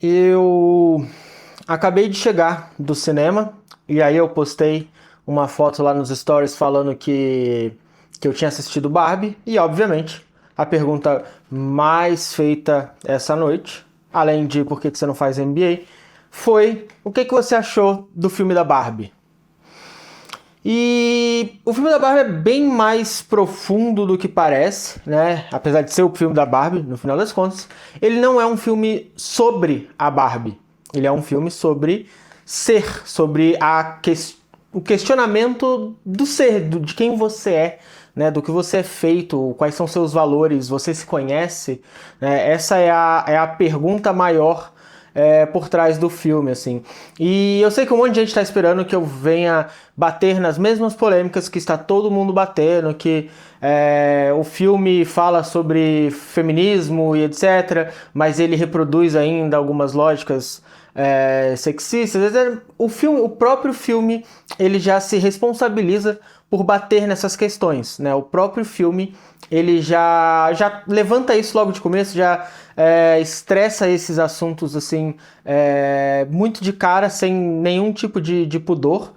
Eu acabei de chegar do cinema e aí eu postei uma foto lá nos stories falando que eu tinha assistido Barbie e, obviamente, a pergunta mais feita essa noite, além de por que você não faz MBA, foi o que você achou do filme da Barbie? E o filme da Barbie é bem mais profundo do que parece, né? Apesar de ser o filme da Barbie, no final das contas, ele não é um filme sobre a Barbie. Ele é um filme sobre ser, sobre o questionamento do ser, de quem você é, né? Do que você é feito, quais são seus valores, você se conhece, né? Essa é a pergunta maior por trás do filme, assim. E eu sei que um monte de gente está esperando que eu venha bater nas mesmas polêmicas que está todo mundo batendo, que o filme fala sobre feminismo e etc., mas ele reproduz ainda algumas lógicas sexistas. O próprio filme, ele já se responsabiliza por bater nessas questões, né? O próprio filme, ele já levanta isso logo de começo, já estressa esses assuntos assim muito de cara, sem nenhum tipo de pudor.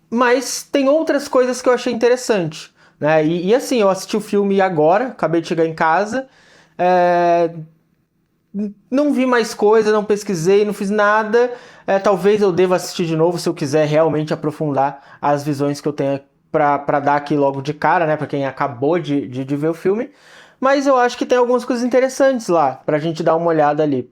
Mas tem outras coisas que eu achei interessante, né? E assim, eu assisti o filme agora, acabei de chegar em casa, é, não vi mais coisa, não pesquisei, não fiz nada. Talvez eu deva assistir de novo se eu quiser realmente aprofundar as visões que eu tenho para dar aqui logo de cara, né? Para quem acabou de ver o filme. Mas eu acho que tem algumas coisas interessantes lá pra gente dar uma olhada ali.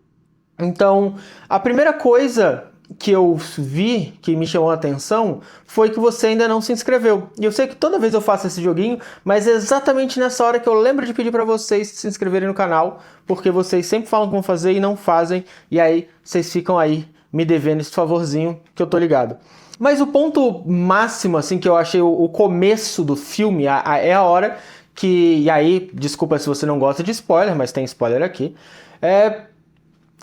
Então, a primeira coisa que eu vi que me chamou a atenção foi que você ainda não se inscreveu. E eu sei que toda vez eu faço esse joguinho, mas é exatamente nessa hora que eu lembro de pedir para vocês se inscreverem no canal, porque vocês sempre falam que vão fazer e não fazem, e aí vocês ficam aí me devendo esse favorzinho que eu tô ligado. Mas o ponto máximo, assim, que eu achei o começo do filme, é a hora que. E aí, desculpa se você não gosta de spoiler, mas tem spoiler aqui.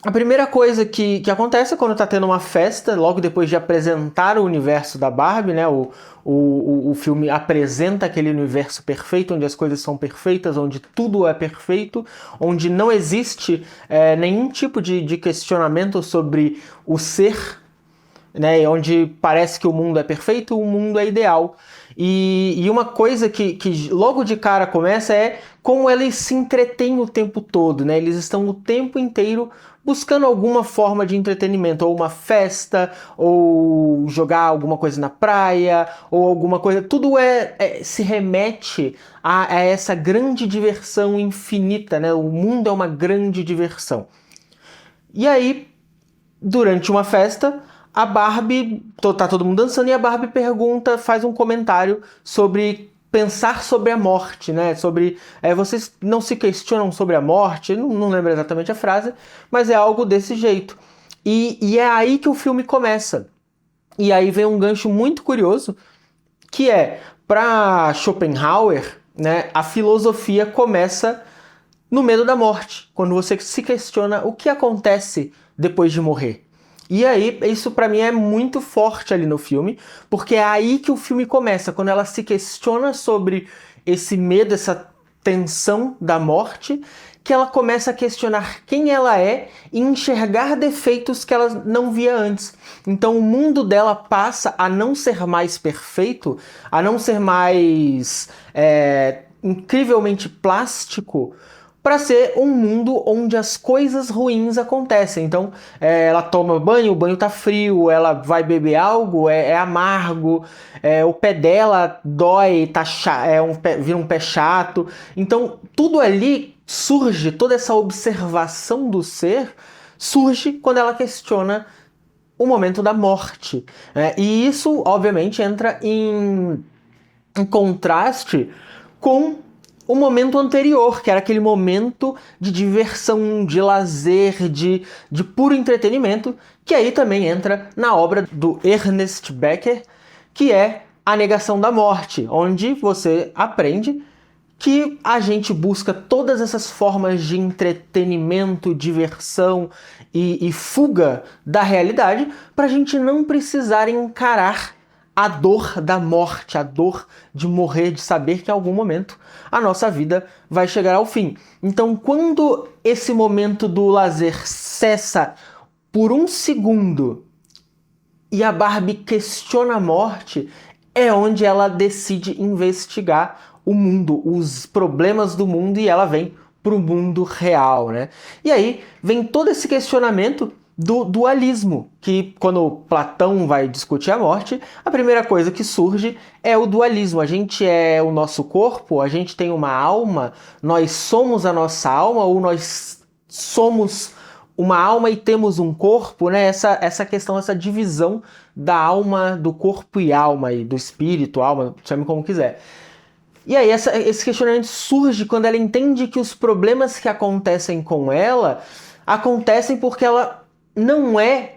A primeira coisa que acontece é quando tá tendo uma festa, logo depois de apresentar o universo da Barbie, né? O filme apresenta aquele universo perfeito, onde as coisas são perfeitas, onde tudo é perfeito, onde não existe nenhum tipo de questionamento sobre o ser, né? Onde parece que o mundo é perfeito, o mundo é ideal. E uma coisa que logo de cara começa é como eles se entretêm o tempo todo, né? Eles estão o tempo inteiro buscando alguma forma de entretenimento, ou uma festa, ou jogar alguma coisa na praia, ou alguma coisa. Tudo se remete a essa grande diversão infinita, né? O mundo é uma grande diversão. E aí, durante uma festa, a Barbie, tá todo mundo dançando e a Barbie pergunta, faz um comentário sobre pensar sobre a morte, né? Sobre vocês não se questionam sobre a morte, não lembro exatamente a frase, mas é algo desse jeito. E é aí que o filme começa. E aí vem um gancho muito curioso, que é para Schopenhauer, né? A filosofia começa no medo da morte, quando você se questiona o que acontece depois de morrer. E aí, isso pra mim é muito forte ali no filme, porque é aí que o filme começa, quando ela se questiona sobre esse medo, essa tensão da morte, que ela começa a questionar quem ela é e enxergar defeitos que ela não via antes. Então o mundo dela passa a não ser mais perfeito, a não ser mais incrivelmente plástico, para ser um mundo onde as coisas ruins acontecem. Então, ela toma banho, o banho tá frio, ela vai beber algo, é amargo, o pé dela dói, vira um pé chato. Então, tudo ali surge, toda essa observação do ser surge quando ela questiona o momento da morte. E isso, obviamente, entra em contraste com o momento anterior, que era aquele momento de diversão, de lazer, de puro entretenimento, que aí também entra na obra do Ernest Becker, que é A Negação da Morte, onde você aprende que a gente busca todas essas formas de entretenimento, diversão e fuga da realidade para a gente não precisar encarar a dor da morte, a dor de morrer, de saber que em algum momento a nossa vida vai chegar ao fim. Então, quando esse momento do lazer cessa por um segundo e a Barbie questiona a morte, é onde ela decide investigar o mundo, os problemas do mundo, e ela vem para o mundo real, né? E aí vem todo esse questionamento do dualismo, que quando Platão vai discutir a morte, a primeira coisa que surge é o dualismo. A gente é o nosso corpo, a gente tem uma alma, nós somos a nossa alma ou nós somos uma alma e temos um corpo, né? Essa questão, essa divisão da alma, do corpo e alma, e do espírito, alma, chame como quiser. E aí esse questionamento surge quando ela entende que os problemas que acontecem com ela acontecem porque ela não é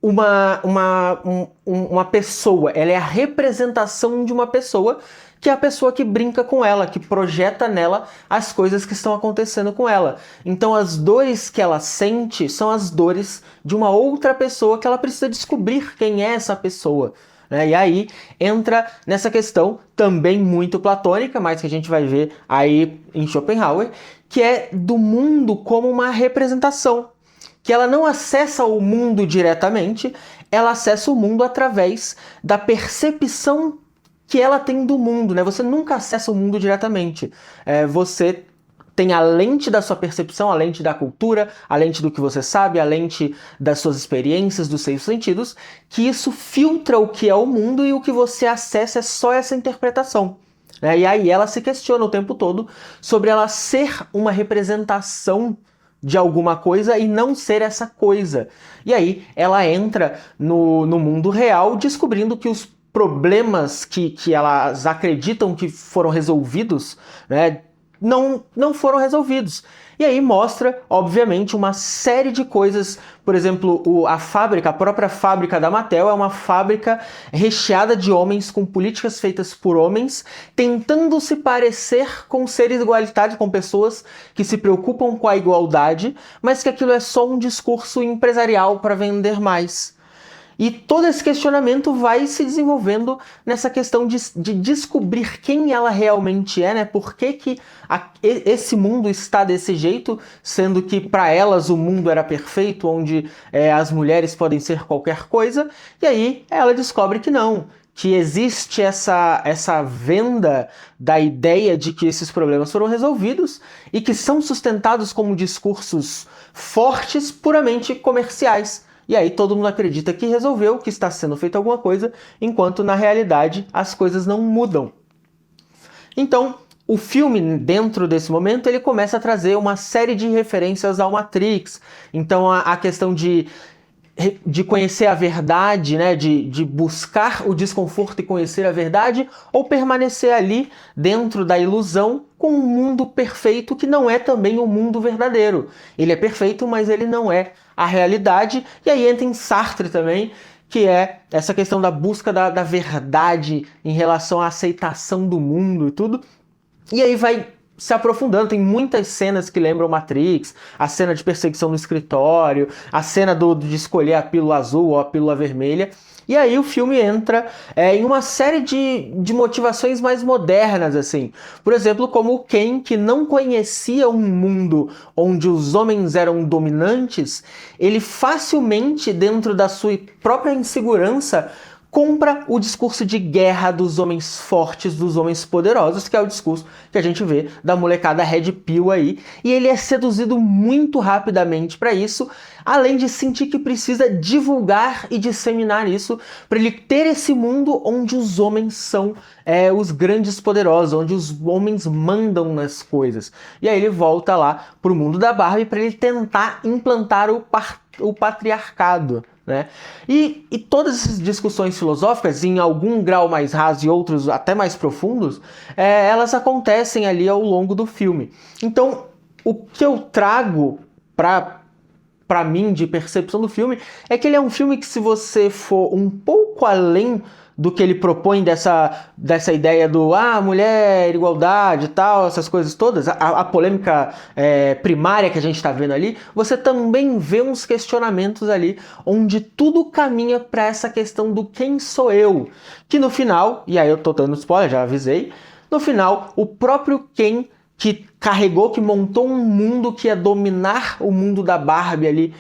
uma pessoa, ela é a representação de uma pessoa, que é a pessoa que brinca com ela, que projeta nela as coisas que estão acontecendo com ela. Então as dores que ela sente são as dores de uma outra pessoa que ela precisa descobrir quem é essa pessoa. E aí entra nessa questão também muito platônica, mas que a gente vai ver aí em Schopenhauer, que é do mundo como uma representação. Que ela não acessa o mundo diretamente, ela acessa o mundo através da percepção que ela tem do mundo, né? Você nunca acessa o mundo diretamente. Você tem a lente da sua percepção, a lente da cultura, a lente do que você sabe, a lente das suas experiências, dos seus sentidos, que isso filtra o que é o mundo e o que você acessa é só essa interpretação. E aí ela se questiona o tempo todo sobre ela ser uma representação de alguma coisa e não ser essa coisa. E aí ela entra no mundo real descobrindo que os problemas que elas acreditam que foram resolvidos, né, não foram resolvidos. E aí mostra, obviamente, uma série de coisas. Por exemplo, a própria fábrica da Mattel é uma fábrica recheada de homens, com políticas feitas por homens, tentando se parecer com seres igualitários, com pessoas que se preocupam com a igualdade, mas que aquilo é só um discurso empresarial para vender mais. E todo esse questionamento vai se desenvolvendo nessa questão de descobrir quem ela realmente é, né? Por que esse mundo está desse jeito, sendo que para elas o mundo era perfeito, onde as mulheres podem ser qualquer coisa, e aí ela descobre que não, que existe essa venda da ideia de que esses problemas foram resolvidos e que são sustentados como discursos fortes, puramente comerciais. E aí todo mundo acredita que resolveu, que está sendo feita alguma coisa, enquanto na realidade as coisas não mudam. Então, o filme, dentro desse momento, ele começa a trazer uma série de referências ao Matrix. Então a questão de conhecer a verdade, né? de buscar o desconforto e conhecer a verdade, ou permanecer ali dentro da ilusão com um mundo perfeito que não é também o mundo verdadeiro. Ele é perfeito, mas ele não é a realidade. E aí entra em Sartre também, que é essa questão da busca da verdade em relação à aceitação do mundo e tudo. E aí vai se aprofundando, tem muitas cenas que lembram Matrix, a cena de perseguição no escritório, a cena de escolher a pílula azul ou a pílula vermelha. E aí o filme entra em uma série de motivações mais modernas, assim. Por exemplo, como o Ken, que não conhecia um mundo onde os homens eram dominantes, ele facilmente, dentro da sua própria insegurança, compra o discurso de guerra dos homens fortes, dos homens poderosos, que é o discurso que a gente vê da molecada Red Pill aí, e ele é seduzido muito rapidamente para isso, além de sentir que precisa divulgar e disseminar isso, para ele ter esse mundo onde os homens são os grandes poderosos, onde os homens mandam nas coisas. E aí ele volta lá pro mundo da Barbie para ele tentar implantar o patriarcado. Né? E todas essas discussões filosóficas, em algum grau mais raso e outros até mais profundos, elas acontecem ali ao longo do filme. Então, o que eu trago para mim de percepção do filme é que ele é um filme que, se você for um pouco além do que ele propõe dessa ideia do mulher, igualdade e tal, essas coisas todas, a polêmica primária que a gente está vendo ali, você também vê uns questionamentos ali, onde tudo caminha para essa questão do quem sou eu, que no final, e aí eu tô dando spoiler, já avisei, no final, o próprio Ken, que montou um mundo que ia dominar o mundo da Barbie ali,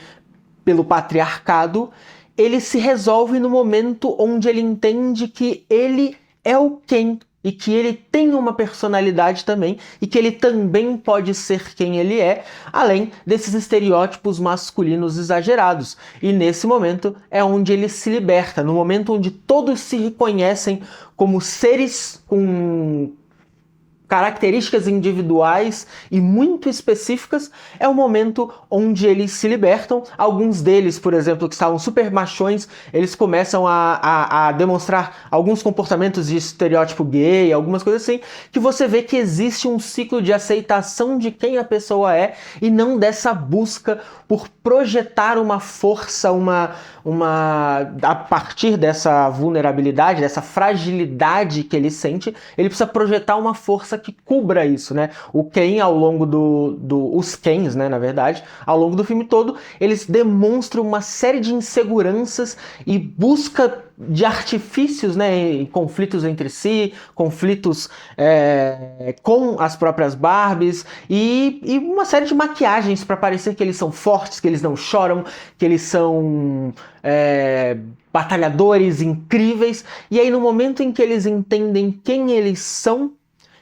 pelo patriarcado, ele se resolve no momento onde ele entende que ele é o Ken e que ele tem uma personalidade também e que ele também pode ser quem ele é, além desses estereótipos masculinos exagerados. E nesse momento é onde ele se liberta, no momento onde todos se reconhecem como seres com características individuais e muito específicas, é o momento onde eles se libertam. Alguns deles, por exemplo, que estavam super machões, eles começam a demonstrar alguns comportamentos de estereótipo gay, algumas coisas assim, que você vê que existe um ciclo de aceitação de quem a pessoa é e não dessa busca por projetar uma força, a partir dessa vulnerabilidade, dessa fragilidade que ele sente, ele precisa projetar uma força que cubra isso, né? O Ken, ao longo os Kens, né, na verdade, ao longo do filme todo, eles demonstram uma série de inseguranças e busca de artifícios, né, conflitos entre si, conflitos com as próprias Barbies e uma série de maquiagens para parecer que eles são fortes, que eles não choram, que eles são batalhadores incríveis. E aí no momento em que eles entendem quem eles são,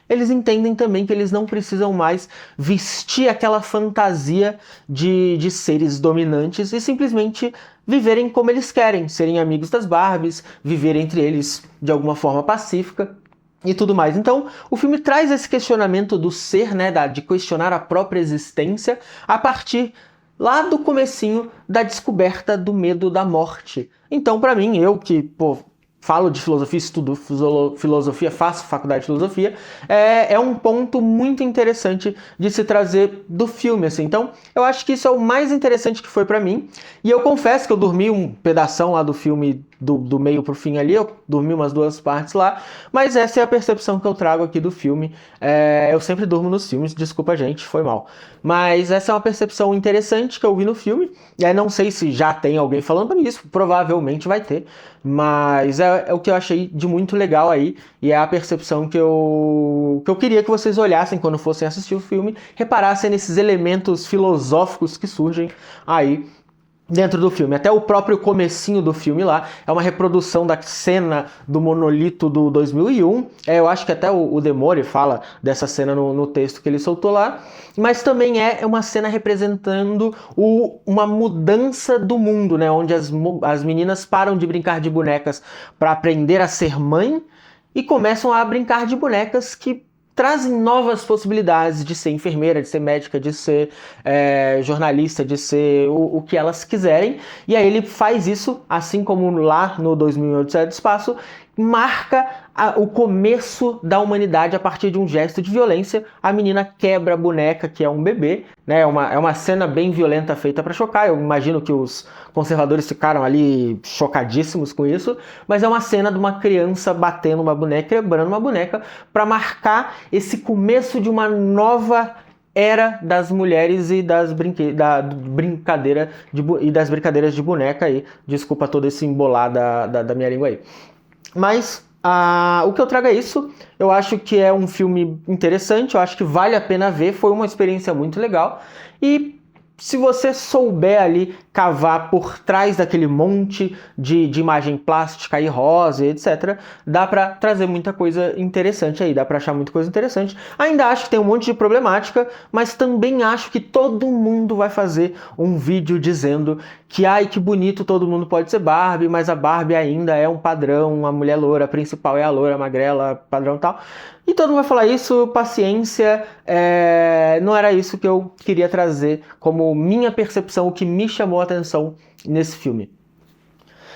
eles entendem também que eles não precisam mais vestir aquela fantasia de seres dominantes e simplesmente viverem como eles querem, serem amigos das Barbies, viver entre eles de alguma forma pacífica e tudo mais. Então, o filme traz esse questionamento do ser, né, de questionar a própria existência a partir lá do comecinho da descoberta do medo da morte. Então, para mim, eu que, falo de filosofia, estudo filosofia, faço faculdade de filosofia, é um ponto muito interessante de se trazer do filme, assim. Então, eu acho que isso é o mais interessante que foi pra mim. E eu confesso que eu dormi um pedação lá do filme, do meio pro fim ali, eu dormi umas 2 partes lá, mas essa é a percepção que eu trago aqui do filme. Eu sempre durmo nos filmes, desculpa gente, foi mal. Mas essa é uma percepção interessante que eu vi no filme, e aí não sei se já tem alguém falando pra mim isso, provavelmente vai ter, mas é o que eu achei de muito legal aí, e é a percepção que eu queria que vocês olhassem quando fossem assistir o filme, reparassem nesses elementos filosóficos que surgem aí dentro do filme. Até o próprio comecinho do filme lá é uma reprodução da cena do monolito do 2001. Eu acho que até o Demore fala dessa cena no texto que ele soltou lá. Mas também é uma cena representando uma mudança do mundo, né? Onde as meninas param de brincar de bonecas para aprender a ser mãe e começam a brincar de bonecas que trazem novas possibilidades de ser enfermeira, de ser médica, de ser jornalista, de ser o que elas quiserem. E aí ele faz isso, assim como lá no 2001 Odisseia do Espaço, marca o começo da humanidade a partir de um gesto de violência. A menina quebra a boneca, que é um bebê, né? É uma cena bem violenta feita para chocar. Eu imagino que os conservadores ficaram ali chocadíssimos com isso, mas é uma cena de uma criança batendo uma boneca, quebrando uma boneca, para marcar esse começo de uma nova era das mulheres e das brincadeiras de boneca aí. Desculpa todo esse embolar da minha língua aí. Mas o que eu trago é isso. Eu acho que é um filme interessante, eu acho que vale a pena ver, foi uma experiência muito legal. E se você souber ali cavar por trás daquele monte de imagem plástica e rosa, etc., dá pra trazer muita coisa interessante aí, dá pra achar muita coisa interessante. Ainda acho que tem um monte de problemática, mas também acho que todo mundo vai fazer um vídeo dizendo que, ai, que bonito, todo mundo pode ser Barbie, mas a Barbie ainda é um padrão, a mulher loura, a principal é a loura, magrela, padrão tal. E todo mundo vai falar isso, paciência, não era isso que eu queria trazer como minha percepção, o que me chamou a atenção nesse filme.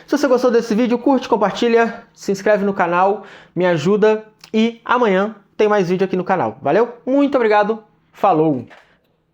Se você gostou desse vídeo, curte, compartilha, se inscreve no canal, me ajuda e amanhã tem mais vídeo aqui no canal. Valeu? Muito obrigado, falou!